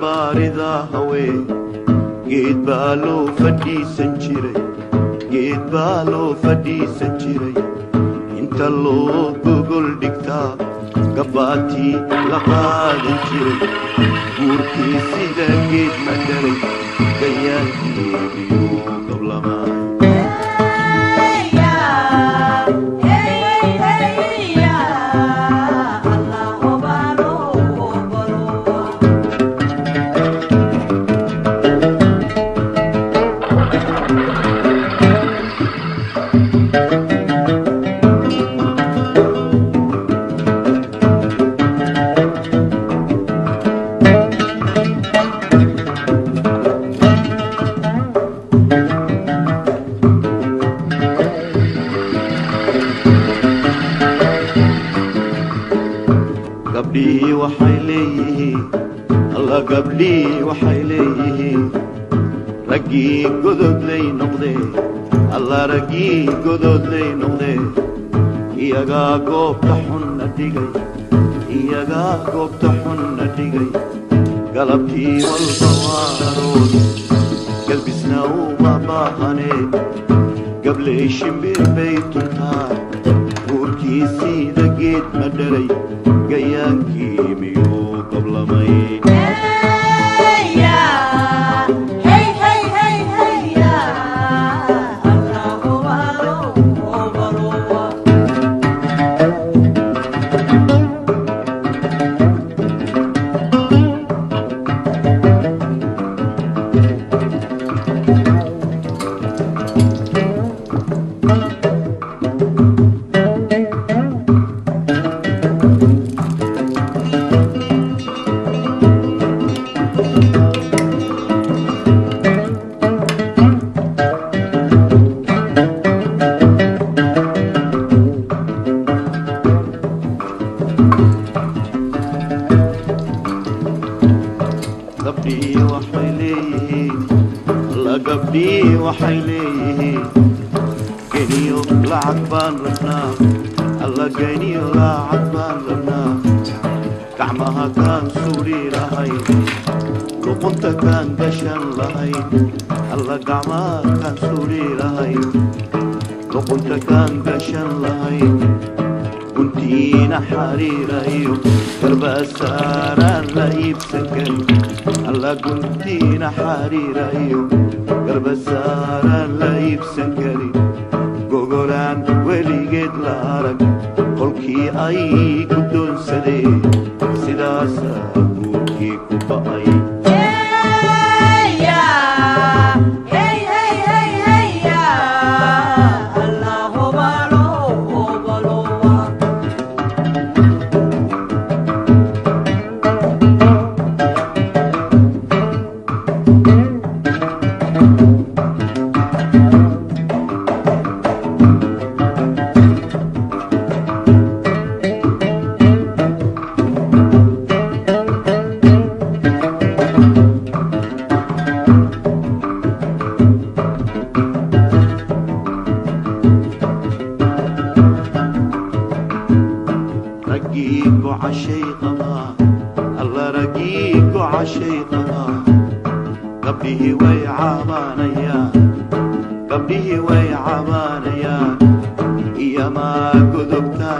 baarida haween geed baa loo fadhiisan jiray inta loo gogol dhigtaa gabbaatii la qaadan jiray guurkii sida geed madhalay gayaankii biyuu qablamaa gabdhii waxay leeyihiin raggii gododlay noqdee alla raggii gododlay noqdee iyagaa goobta xunna dhigay galabtii walba waa arood galbisna uma baahanee gabley shimbir bay tuntaa guurkii sida geed madhalay gayaankii miyuu qablamay waxay leeyihiin geniyo lacag baan rabnaa alla geniyo lacag baan rabnaa gacmaha kaan suuri lahayn luqunta kaan gashan lahayn alla gacmaha kaan suuri lahayn luqunta kaan gashan lahayn guntiina xariirayo garbasaaraan la iibsan karin alla guntiina xariirayo garbasaaraan la iibsan karin gogolaan weligeed la arag qolkii ay ku doonsadeen sidaasaa guurkii ku ba'ay gabdhihii way cabaanayaan iyamaa godobtaa